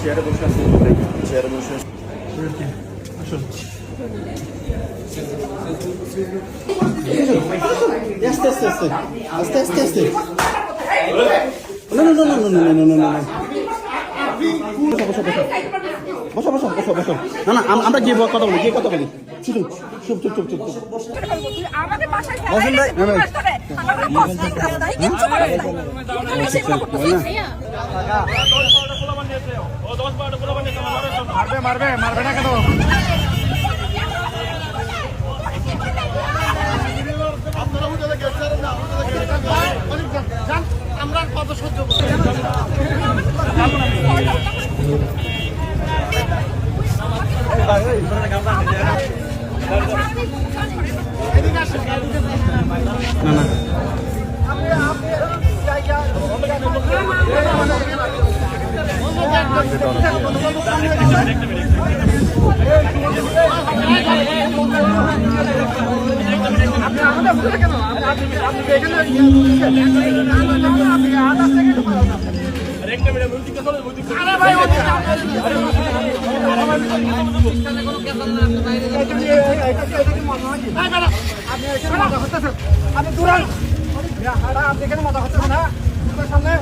চেয়ারে বসে আছি, চেয়ারে বসে আছি। আস্তে আস্তে আস্তে আস্তে আস্তে আস্তে না না না না না না না না না বসো বসো বসো বসো বসো বসো না না আমরা গিয়ে কথা বলি, গিয়ে কথা বলি। শুধু চুপ চুপ চুপ চুপ চুপ বসেন ভাই। মারবে মারবে না কেন? আমরা কত সহ্য করব? আপনি দূরান, আপনি এখানে মাথা হচ্ছে না সামনে।